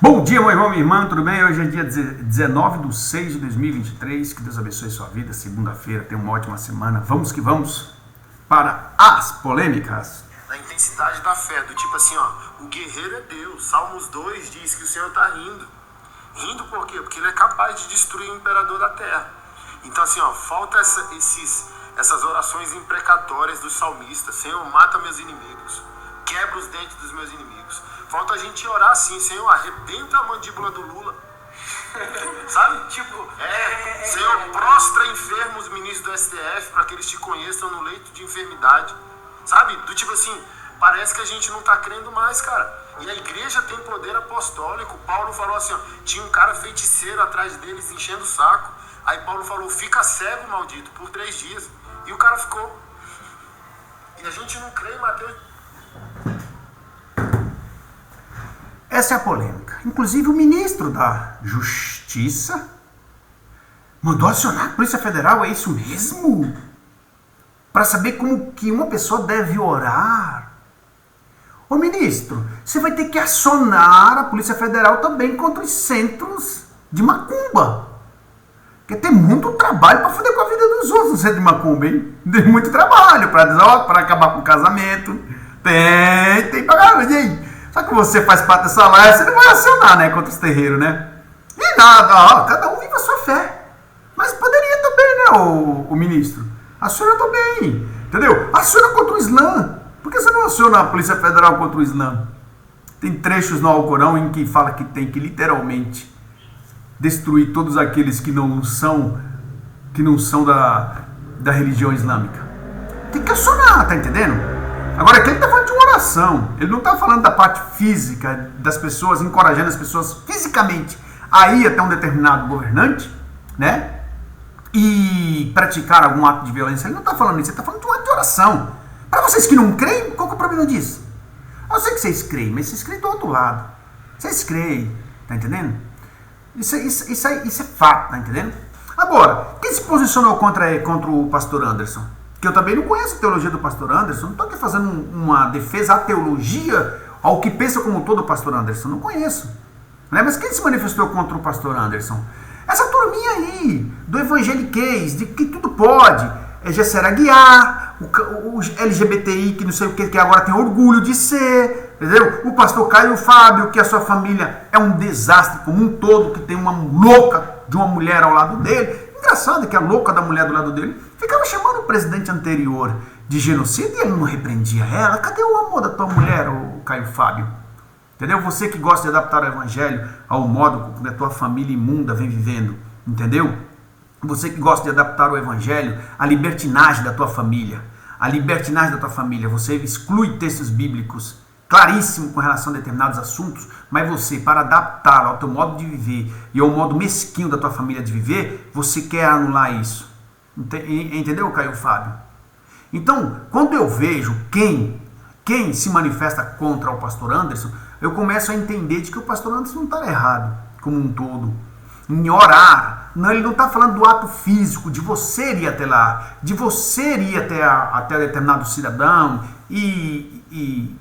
Bom dia, meu irmão, minha irmã, tudo bem? Hoje é dia 19/6/2023, que Deus abençoe sua vida, segunda-feira, tenha uma ótima semana. Vamos que vamos para as polêmicas. Na intensidade da fé, do tipo assim, ó, o guerreiro é Deus. Salmos 2 diz que o Senhor está rindo. Rindo por quê? Porque ele é capaz de destruir o imperador da terra. Então assim, ó, falta essas orações imprecatórias dos salmistas. Senhor, mata meus inimigos. Quebra os dentes dos meus inimigos. Falta a gente orar assim, Senhor, arrebenta a mandíbula do Lula. Sabe? Senhor, prostra enfermos ministros do STF para que eles te conheçam no leito de enfermidade. Sabe? Do tipo assim, parece que a gente não tá crendo mais, cara. E a igreja tem poder apostólico. Paulo falou assim, ó, tinha um cara feiticeiro atrás deles enchendo o saco. Aí Paulo falou, fica cego, maldito, por 3 dias. E o cara ficou. E a gente não crê em Mateus. Essa é a polêmica. Inclusive o ministro da Justiça mandou acionar a Polícia Federal, é isso mesmo? Para saber como que uma pessoa deve orar. Ô ministro, você vai ter que acionar a Polícia Federal também contra os centros de macumba. Porque tem muito trabalho para foder com a vida dos outros no centro de macumba, hein? Tem muito trabalho para acabar com o casamento. Tem pagamento, hein? Só que você faz parte dessa live, você não vai acionar, né, contra os terreiros, né? E nada, ó, cada um vive a sua fé. Mas poderia também, né, o ministro? Aciona também, entendeu? Aciona contra o Islã. Por que você não aciona a Polícia Federal contra o Islã? Tem trechos no Alcorão em que fala que tem que literalmente destruir todos aqueles que não são da religião islâmica. Tem que acionar, tá entendendo? Agora aqui ele está falando de uma oração, ele não está falando da parte física das pessoas, encorajando as pessoas fisicamente a ir até um determinado governante, né? E praticar algum ato de violência. Ele não está falando isso, ele está falando de um ato de oração. Para vocês que não creem, qual que é o problema disso? Eu sei que vocês creem, mas vocês creem do outro lado. Vocês creem, tá entendendo? Isso é fato, tá entendendo? Agora, quem se posicionou contra o pastor Anderson? Que eu também não conheço a teologia do pastor Anderson, não estou aqui fazendo uma defesa à teologia, ao que pensa como todo o pastor Anderson, não conheço. Né? Mas quem se manifestou contra o pastor Anderson? Essa turminha aí, do evangeliquez, de que tudo pode, é Gessera Aguiar, o LGBTI, que não sei o que agora tem orgulho de ser, entendeu? O pastor Caio Fábio, que a sua família é um desastre como um todo, que tem uma louca de uma mulher ao lado dele. Engraçado que a louca da mulher do lado dele ficava chamando o presidente anterior de genocida e ele não repreendia ela. Cadê o amor da tua mulher, o Caio Fábio? Entendeu? Você que gosta de adaptar o evangelho ao modo que a tua família imunda vem vivendo. Entendeu? Você que gosta de adaptar o evangelho à libertinagem da tua família. A libertinagem da tua família. Você exclui textos bíblicos claríssimo com relação a determinados assuntos, mas você, para adaptá-lo ao teu modo de viver e ao modo mesquinho da tua família de viver, você quer anular isso. Entendeu, Caio Fábio? Então, quando eu vejo quem se manifesta contra o pastor Anderson, eu começo a entender de que o pastor Anderson não está errado, como um todo. Em orar, não, ele não está falando do ato físico, de você ir até lá, de você ir até determinado cidadão e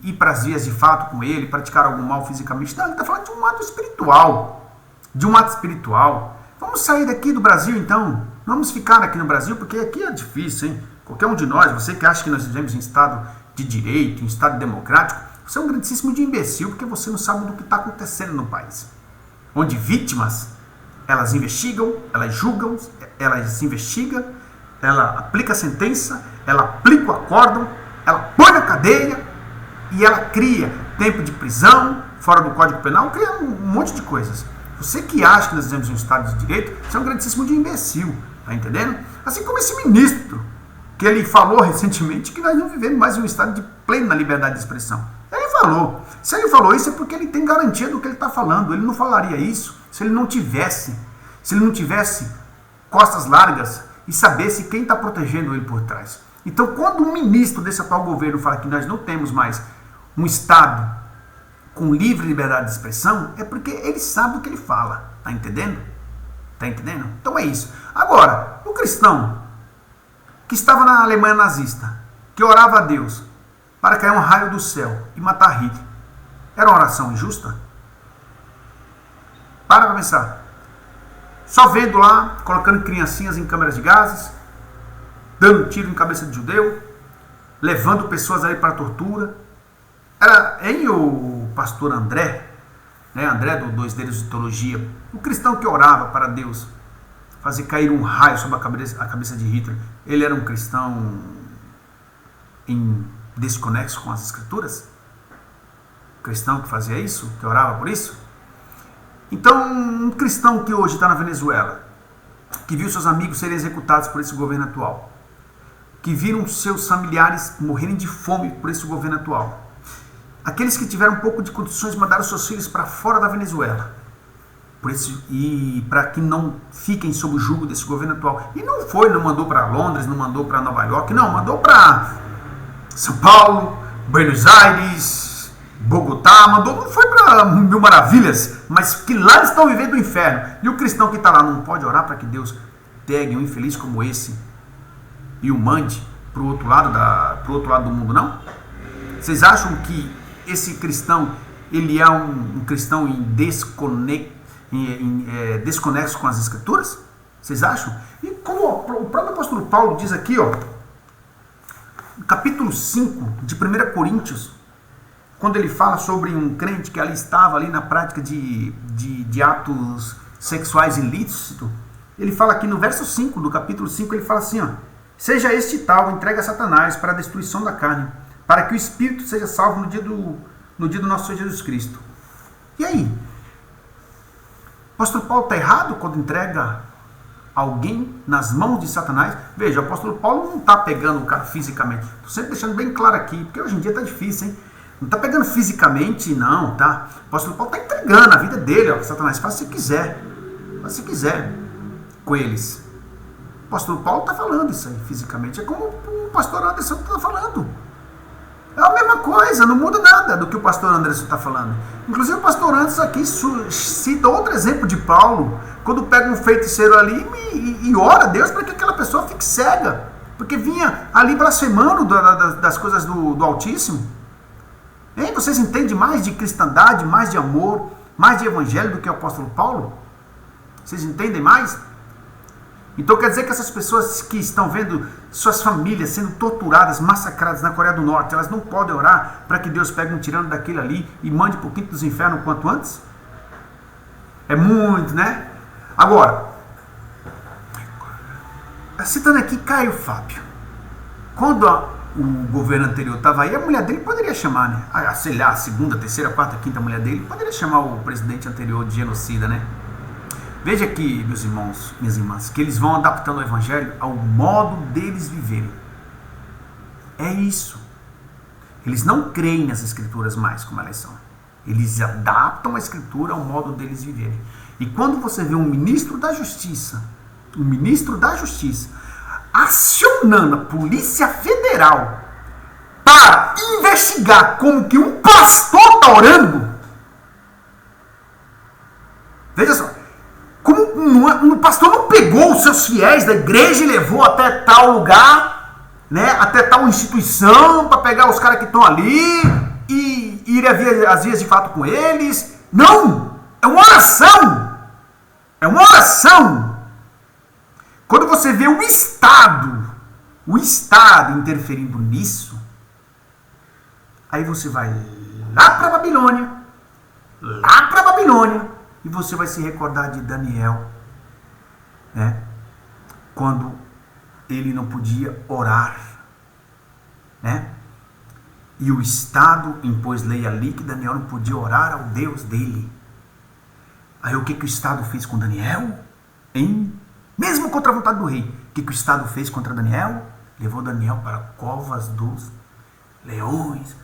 ir para as vias de fato com ele, praticar algum mal fisicamente. Não, ele está falando de um ato espiritual. De um ato espiritual. Vamos sair daqui do Brasil, então. Vamos ficar aqui no Brasil, porque aqui é difícil, hein? Qualquer um de nós, você que acha que nós vivemos em estado de direito, em estado democrático, você é um grandíssimo de imbecil, porque você não sabe do que está acontecendo no país. Onde vítimas, elas investigam, elas julgam, elas se investigam, ela aplica a sentença, ela aplica o acórdão, ela põe na cadeia e ela cria tempo de prisão, fora do Código Penal, cria um monte de coisas. Você que acha que nós vivemos em um estado de direito, você é um grandíssimo de imbecil, tá entendendo? Assim como esse ministro, que ele falou recentemente que nós não vivemos mais em um estado de plena liberdade de expressão. Ele falou. Se ele falou isso é porque ele tem garantia do que ele está falando. Ele não falaria isso se ele não tivesse costas largas e sabesse quem está protegendo ele por trás. Então, quando um ministro desse atual governo fala que nós não temos mais um Estado com livre liberdade de expressão, é porque ele sabe o que ele fala. Tá entendendo? Tá entendendo? Então é isso. Agora, o cristão que estava na Alemanha nazista, que orava a Deus para cair um raio do céu e matar Hitler, era uma oração injusta? Para pensar. Só vendo lá, colocando criancinhas em câmeras de gases, dando tiro em cabeça de judeu, levando pessoas ali para tortura. Era o pastor André, né, André do Dois Dedos de Teologia, o cristão que orava para Deus fazer cair um raio sobre a cabeça de Hitler. Ele era um cristão em desconexo com as escrituras? Cristão que fazia isso, que orava por isso? Então, um cristão que hoje está na Venezuela, que viu seus amigos serem executados por esse governo atual, que viram seus familiares morrerem de fome por esse governo atual, aqueles que tiveram um pouco de condições mandaram seus filhos para fora da Venezuela, e para que não fiquem sob o jugo desse governo atual. E não mandou para Londres, não mandou para Nova York, não, mandou para São Paulo, Buenos Aires, Bogotá, não foi para Mil Maravilhas, mas que lá estão vivendo o inferno. E o cristão que está lá não pode orar para que Deus pegue um infeliz como esse e o mande para o outro lado do mundo, não? Vocês acham que esse cristão, ele é um cristão em desconexo com as escrituras? Vocês acham? E como o próprio apóstolo Paulo diz aqui, no capítulo 5 de 1 Coríntios, quando ele fala sobre um crente que ali estava ali na prática de atos sexuais ilícitos, ele fala aqui no verso 5 do capítulo 5, ele fala assim, seja este tal entregue a Satanás para a destruição da carne, para que o espírito seja salvo no dia do nosso Senhor Jesus Cristo. E aí? O apóstolo Paulo está errado quando entrega alguém nas mãos de Satanás? Veja, o apóstolo Paulo não está pegando o cara fisicamente. Estou sempre deixando bem claro aqui, porque hoje em dia está difícil, hein? Não está pegando fisicamente, não, tá? O apóstolo Paulo está entregando a vida dele, Satanás, faz se quiser. Faz se quiser com eles. O apóstolo Paulo está falando isso aí fisicamente. É como o pastor Anderson está falando. É a mesma coisa, não muda nada do que o pastor Anderson está falando. Inclusive o pastor Anderson aqui cita outro exemplo de Paulo, quando pega um feiticeiro ali e ora a Deus para que aquela pessoa fique cega, porque vinha ali blasfemando das coisas do Altíssimo. Hein? Vocês entendem mais de cristandade, mais de amor, mais de evangelho do que o apóstolo Paulo? Vocês entendem mais? Então quer dizer que essas pessoas que estão vendo suas famílias sendo torturadas, massacradas na Coreia do Norte, elas não podem orar para que Deus pegue um tirano daquele ali e mande para o quinto dos infernos quanto antes? É muito, né? Agora, citando aqui Caio Fábio, quando o governo anterior estava aí, a mulher dele poderia chamar, né? Sei lá, a segunda, terceira, quarta, quinta mulher dele poderia chamar o presidente anterior de genocida, né? Veja aqui, meus irmãos, minhas irmãs, que eles vão adaptando o evangelho ao modo deles viverem. É isso. Eles não creem nas escrituras mais como elas são. Eles adaptam a escritura ao modo deles viverem. E quando você vê um ministro da justiça acionando a Polícia Federal para investigar como que um pastor está orando, veja só, como o pastor não pegou os seus fiéis da igreja e levou até tal lugar, né, até tal instituição, para pegar os caras que estão ali e ir às vias de fato com eles. Não! É uma oração! É uma oração! Quando você vê o Estado interferindo nisso, aí você vai lá para Babilônia, e você vai se recordar de Daniel, né? Quando ele não podia orar, né? E o Estado impôs lei ali que Daniel não podia orar ao Deus dele. Aí o que o Estado fez com Daniel? Mesmo contra a vontade do rei. O que o Estado fez contra Daniel? Levou Daniel para covas dos leões.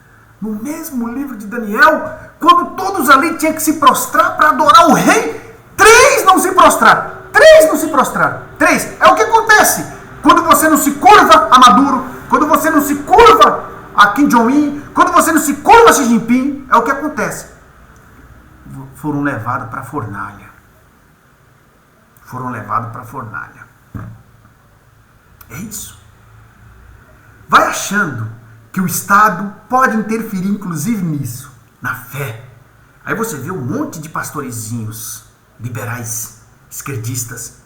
No mesmo livro de Daniel, quando todos ali tinham que se prostrar para adorar o rei, 3 não se prostraram. 3 não se prostraram. 3. É o que acontece quando você não se curva a Maduro, quando você não se curva a Kim Jong-un, quando você não se curva a Xi Jinping, é o que acontece. Foram levados para a fornalha. É isso. Vai achando que o Estado pode interferir, inclusive, nisso, na fé. Aí você vê um monte de pastorezinhos liberais, esquerdistas,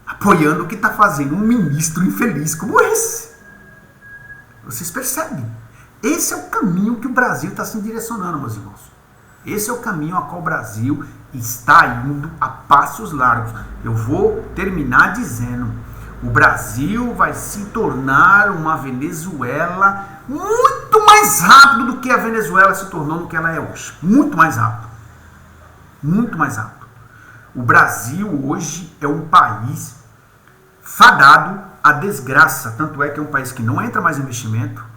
apoiando o que está fazendo um ministro infeliz como esse. Vocês percebem? Esse é o caminho que o Brasil está se direcionando, meus irmãos. Esse é o caminho a qual o Brasil está indo a passos largos. Eu vou terminar dizendo: o Brasil vai se tornar uma Venezuela muito mais rápido do que a Venezuela se tornou no que ela é hoje. Muito mais rápido. Muito mais rápido. O Brasil hoje é um país fadado à desgraça. Tanto é que é um país que não entra mais investimento.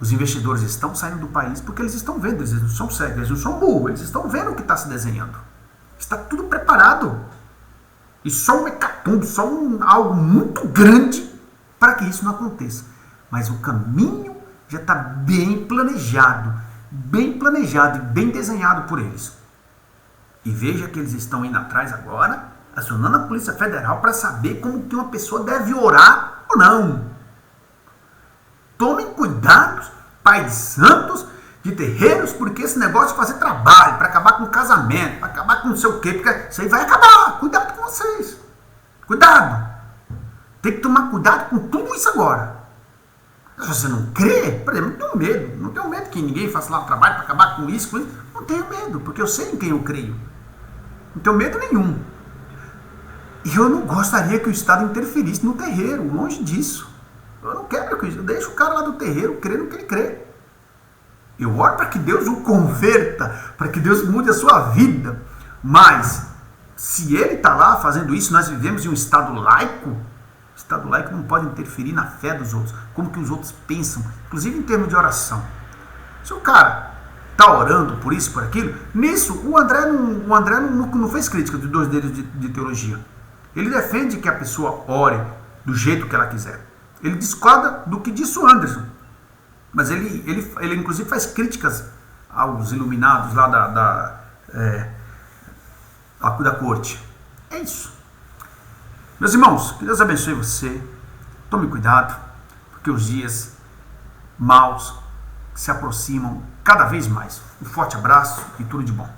Os investidores estão saindo do país porque eles estão vendo, eles não são cegos, eles não são burros, eles estão vendo o que está se desenhando. Está tudo preparado. E só um hecatombe, algo muito grande para que isso não aconteça. Mas o caminho já está bem planejado e bem desenhado por eles. E veja que eles estão indo atrás agora, acionando a Polícia Federal para saber como que uma pessoa deve orar ou não. Tomem cuidado, pai de santos, de terreiros, porque esse negócio de fazer trabalho, para acabar com o casamento, para acabar com não sei o quê, porque isso aí vai acabar. Cuidado com vocês. Cuidado. Tem que tomar cuidado com tudo isso agora. Se você não crê, por exemplo, não tenho medo. Não tenho medo que ninguém faça lá o trabalho para acabar com isso. Não tenho medo, porque eu sei em quem eu creio. Não tenho medo nenhum. E eu não gostaria que o Estado interferisse no terreiro, longe disso. Eu não quero que eu deixe o cara lá do terreiro crer no que ele crê. Eu oro para que Deus o converta, para que Deus mude a sua vida. Mas, se ele está lá fazendo isso, nós vivemos em um Estado laico. O Estado laico não pode interferir na fé dos outros, como que os outros pensam, inclusive em termos de oração. Se o cara está orando por isso, por aquilo, nisso o André não fez crítica dos dois deles de teologia. Ele defende que a pessoa ore do jeito que ela quiser. Ele discorda do que disse o Anderson. Mas ele inclusive faz críticas aos iluminados lá da corte. É isso. Meus irmãos, que Deus abençoe você. Tome cuidado, porque os dias maus se aproximam cada vez mais. Um forte abraço e tudo de bom.